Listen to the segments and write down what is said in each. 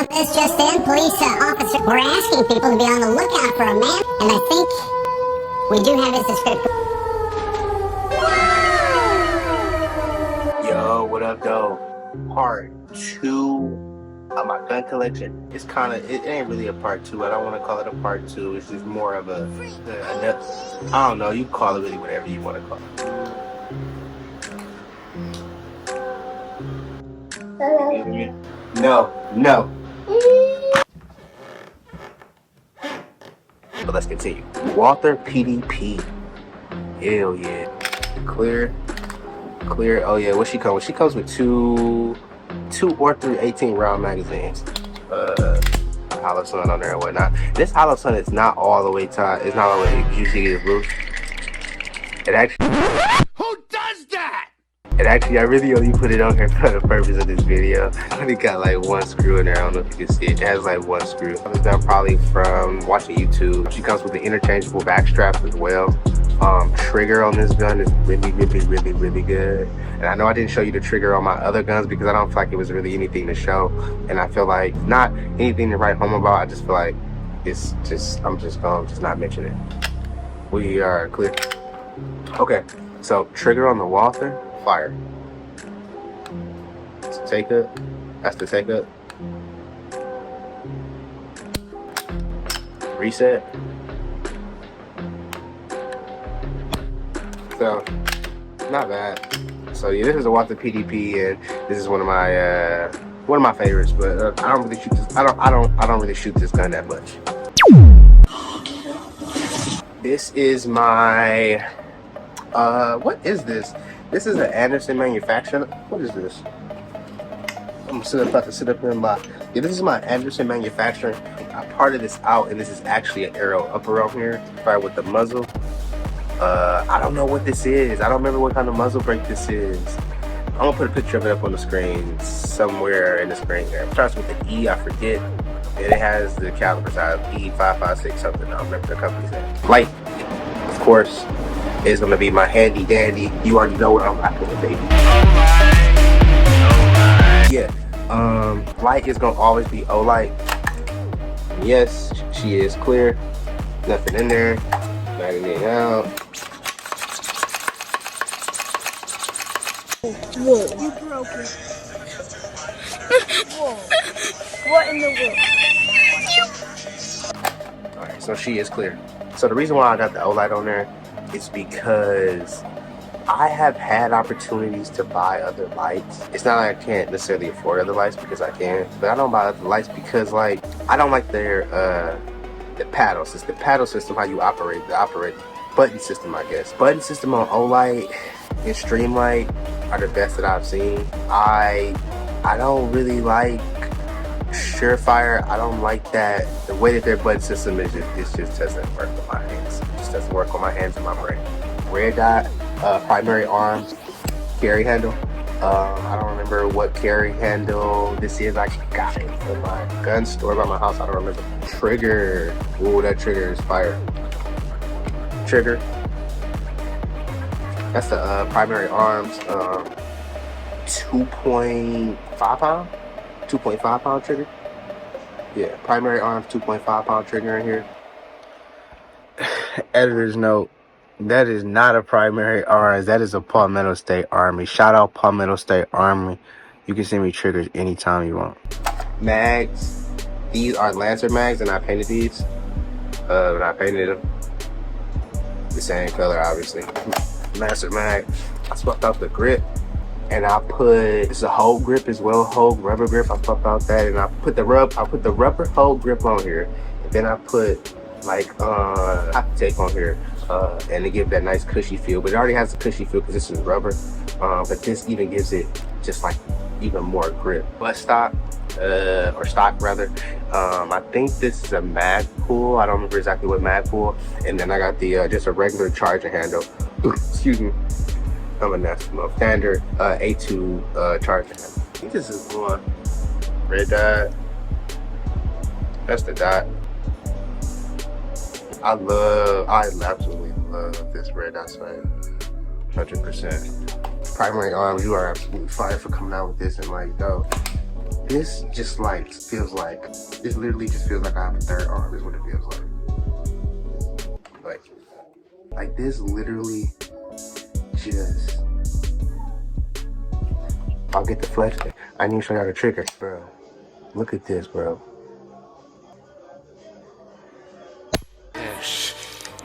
about this just in. Police officers were asking people to be on the lookout for a man, and I think we do have his description. Yo, what up, though? Part 2 of my gun collection. It's kind of, it ain't really a part 2. I don't want to call it a part 2. It's just more of a I don't know. You call it really whatever you want to call it. No. But let's continue. Walther PDP. Hell yeah. Clear. Oh yeah, what she comes with? She comes with two or three 18-round magazines. Hollow Sun on there and whatnot. This Hollow Sun is not all the way tied. It's not all the way juicy as loose. It actually. Who does that? It actually, I really only put it on here for the purpose of this video. I only got like one screw in there. I don't know if you can see it. It has like one screw. I was done probably from watching YouTube. She comes with the interchangeable back strap as well. Trigger on this gun is really good. And I know I didn't show you the trigger on my other guns because I don't feel like it was really anything to show. And I feel like not anything to write home about. I just feel like it's just, I'm just gonna not mention it. We are clear. Okay, so trigger on the Walther, fire. Take up. That's the take up. Reset. So, not bad. So yeah, this is a Walther PDP, and this is one of my favorites. But I don't really shoot this. I don't really shoot this gun that much. This is my what is this? This is an Anderson manufacturer. What is this? I'm about to sit up here and lie. Yeah, this is my Anderson manufacturing. I parted this out, and this is actually an arrow upper on here, right with the muzzle. I don't know what this is. I don't remember what kind of muzzle brake this is. I'm gonna put a picture of it up on the screen somewhere in the screen there. It starts with the E, I forget. And it has the caliber size, E556 something. I don't remember the company's name. Light, of course, is gonna be my handy dandy. You already know what I'm rocking with, baby. Yeah, light is gonna always be Olight. Yes, she is clear. Nothing in there. Magazine out. Whoa. You broke it. Whoa. What in the world? Alright, so she is clear. So the reason why I got the Olight on there is because I have had opportunities to buy other lights. It's not like I can't necessarily afford other lights, because I can, but I don't buy other lights because like I don't like their the paddle system. The paddle system, how you operate, the button system, I guess. Button system on Olight and Streamlight are the best that I've seen. I don't really like Surefire. I don't like that. The way that their button system is, it just doesn't work on my hands. It just doesn't work on my hands and my brain. Red dot, primary arms, carry handle. I don't remember what carry handle this is. I got it from my gun store by my house. I don't remember. Trigger. Ooh, that trigger is fire. Trigger. That's the primary arms 2.5 pound? 2.5 pound trigger? Yeah, primary arms 2.5 pound trigger in here. Editor's note. That is not a primary arms. That is a Palmetto State Army. Shout out Palmetto State Army. You can send me triggers anytime you want. Mags. These are Lancer mags, and I painted these. When I painted them, the same color, obviously. Lancer mag. I swapped out the grip, and I put, this is a Hogue grip as well, Hogue rubber grip. I swapped out that, and I put the rubber Hogue grip on here, and then I put like hot tape on here. And to give that nice cushy feel, but it already has a cushy feel because this is rubber, but this even gives it just like even more grip. Butt stock, or stock rather. I think this is a Magpul. I don't remember exactly what Magpul. And then I got the just a regular charging handle. Excuse me, I'm a national standard A2 charging handle. I think this is one. Red dot. That's the dot. I absolutely love this red dot sight. 100%. Primary arms, you are absolutely fire for coming out with this, and like, yo, this just like feels like, this literally just feels like I have a third arm is what it feels like. Like this literally just, I'll get the flex. I need to show y'all the trigger, bro. Look at this, bro.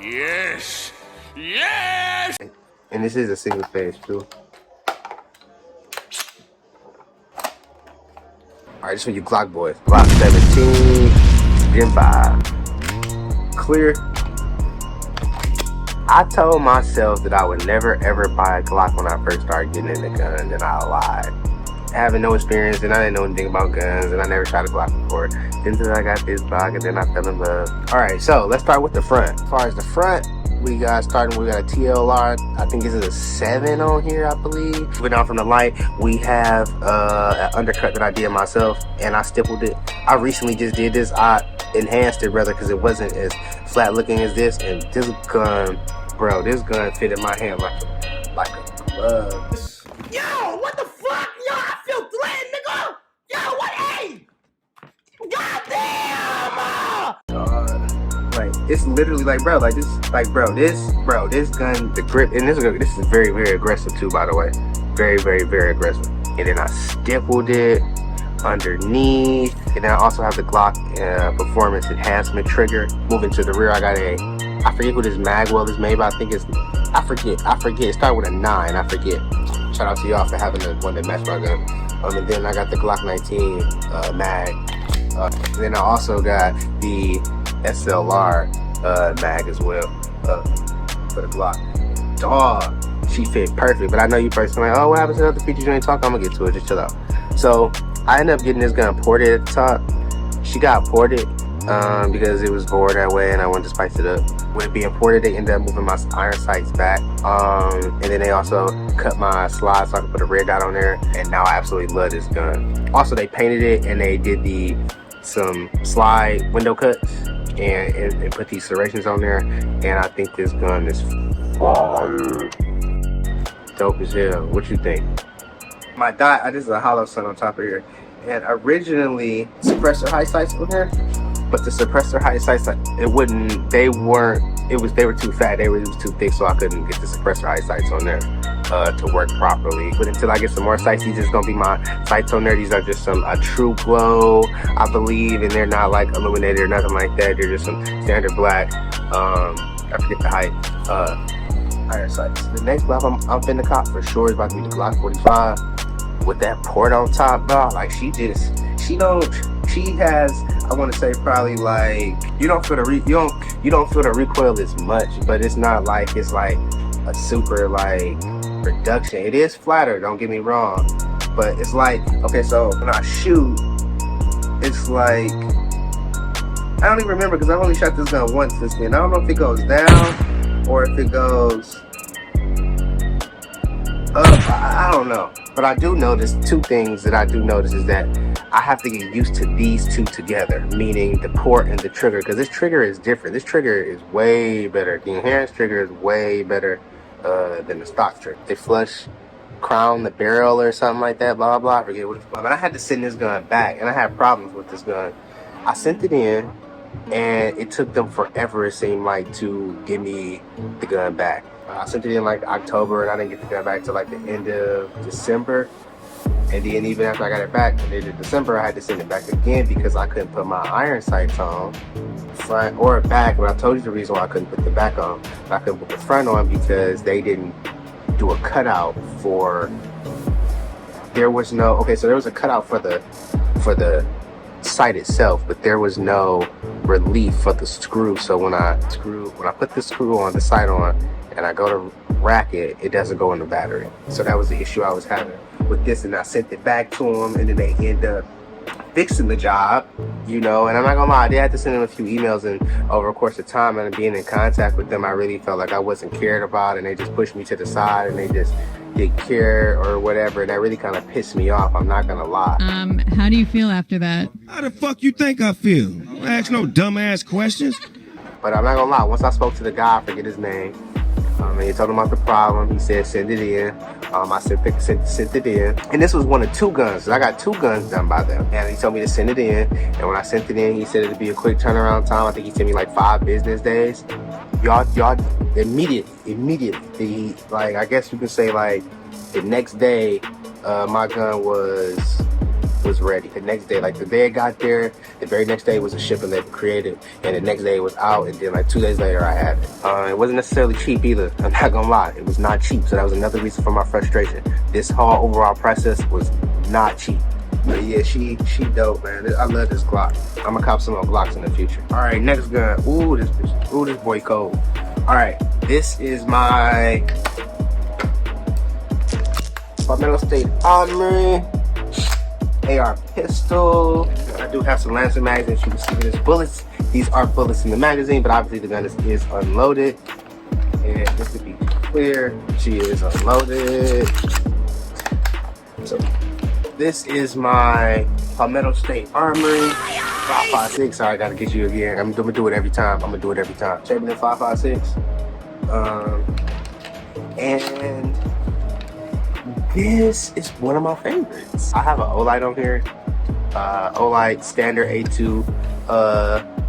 Yes! Yes! And this is a single phase too. Alright, this for you Glock boys. Glock 17, Gen 5. Clear. I told myself that I would never ever buy a Glock when I first started getting into guns, and I lied. Having no experience, and I didn't know anything about guns, and I never shot a Glock before. Until I got this Glock, and then I fell in love. Alright, so let's start with the front. As far as the front, we got a TLR. I think this is a 7 on here, I believe. We're down from the light. We have an undercut that I did myself, and I stippled it. I recently just did this. I enhanced it rather because it wasn't as flat looking as this. And this gun, bro, this gun fit in my hand like a glove. Yo, what the fuck? Yo, I feel threatened, nigga! Yo, what? Hey! Goddamn! Like, it's literally like, bro, like this, like, this gun, the grip, and this is very, very aggressive too, by the way. Very, very, very aggressive. And then I stippled it underneath, and then I also have the Glock performance enhancement trigger. Moving to the rear, I got I forget who this Magwell is made by. I think it's, I forget. It started with a 9, I forget. Shout out to y'all for having the one that matched my gun. And then I got the Glock 19 mag. And then I also got the SLR mag as well for the Glock. Dog, she fit perfect. But I know you personally like, oh, what happens to the other features you ain't talking? I'm gonna get to it. Just chill out. So I ended up getting this gun ported at the top. She got ported because it was bored that way, and I wanted to spice it up. With it being ported, they ended up moving my iron sights back, and then they also cut my slide so I could put a red dot on there, and now I absolutely love this gun. Also, they painted it, and they did some slide window cuts, and put these serrations on there, and I think this gun is fire. Dope as hell. What you think? My dot, this is a hollow sun on top of here, and originally suppressor high sights on here. But the suppressor height sights, they were too fat. It was too thick, so I couldn't get the suppressor height sights on there to work properly. But until I get some more sights, these are gonna be my sights on there. These are just a true glow, I believe, and they're not like illuminated or nothing like that. They're just some standard black. I forget the height. Iron sights. The next Glock I'm finna cop for sure is about to be the Glock 45 with that port on top, dog. Like she has, I want to say probably like, you don't feel the recoil as much, but it's not like it's like a super like reduction. It is flatter, don't get me wrong, but it's like, okay, so when I shoot, it's like, I don't even remember because I've only shot this gun once this week. I don't know if it goes down or if it goes up. I don't know, but I do notice two things that I do notice is that I have to get used to these two together, meaning the port and the trigger, because this trigger is different. This trigger is way better. The enhanced trigger is way better than the stock trigger. They flush crown the barrel or something like that, blah, blah, blah. I forget what it's called. But I had to send this gun back, and I had problems with this gun. I sent it in, and it took them forever, it seemed like, to give me the gun back. I sent it in like October, and I didn't get the gun back till like the end of December. And then even after I got it back in the end of December, I had to send it back again because I couldn't put my iron sights on, front or back. But I told you the reason why I couldn't put the back on. I couldn't put the front on because they didn't do a cutout for, there was no, okay, so there was a cutout for the sight itself, but there was no relief for the screw. So when I put the screw on, the sight on, and I go to rack it, it doesn't go in the battery. So that was the issue I was having with this, and I sent it back to them, and then they end up fixing the job, you know. And I'm not gonna lie, I did have to send them a few emails, and over the course of time and being in contact with them, I really felt like I wasn't cared about, and they just pushed me to the side, and they just didn't care or whatever, and that really kind of pissed me off, I'm not gonna lie. How do you feel after that? How the fuck you think I feel? Don't ask no dumbass questions. But I'm not gonna lie, once I spoke to the guy, I forget his name, and he told him about the problem. He said send it in. I sent it in, and this was one of 2 guns. I got 2 guns done by them, and he told me to send it in. And when I sent it in, he said it'd be a quick turnaround time. I think he sent me like 5 business days. Y'all, immediately. Like, I guess you could say like the next day, my gun was ready. The next day, like the day it got there, the very next day was a shipping label created, and the next day it was out, and then like 2 days later I had it. It wasn't necessarily cheap either. I'm not gonna lie, it was not cheap. So that was another reason for my frustration. This whole overall process was not cheap. But yeah, she dope, man. I love this Glock. I'm gonna cop some more Glocks in the future. All right, next gun. Ooh, this boy cold. All right, this is my Palmetto State Armory AR pistol. I do have some Lancer magazines. You can see there's bullets. These are bullets in the magazine, but obviously the gun is unloaded. And just to be clear, she is unloaded. So this is my Palmetto State Armory 5.56. Sorry, I gotta get you again. I'm gonna do it every time. Chamberlain 5.56. And this is one of my favorites. I have an Olight on here. Olight standard A2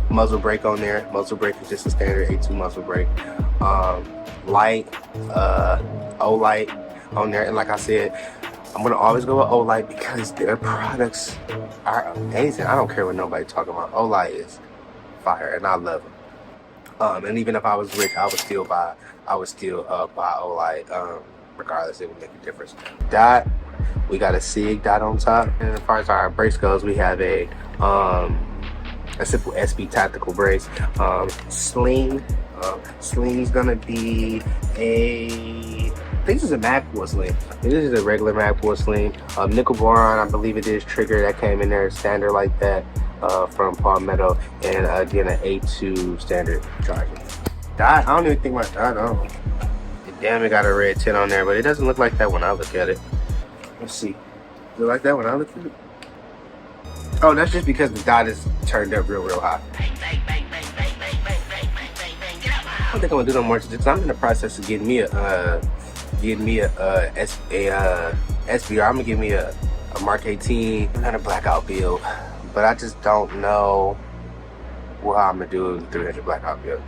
muzzle brake on there. Muzzle brake is just a standard A2 muzzle brake. Light, Olight on there. And like I said, I'm gonna always go with Olight because their products are amazing. I don't care what nobody talking about. Olight is fire, and I love them. And even if I was rich, I would still buy Olight. Regardless, it would make a difference. Dot, we got a SIG dot on top. And as far as our brace goes, we have a simple SB tactical brace. Sling. Sling's gonna be I think this is a Magpul sling. This is a regular Magpul sling. Nickel boron, I believe it is trigger that came in there standard like that from Palmetto, and again an A2 standard charger. Dot, I don't even think my dot on. Damn, it got a red 10 on there, but it doesn't look like that when I look at it. Let's see. Does it like that when I look at it? Oh, that's just because the dot is turned up real high. I don't think I'm gonna do no more because I'm in the process of getting me a SBR. I'm gonna give me a Mark 18 and a blackout build, but I just don't know what I'm gonna do with the 300 blackout build.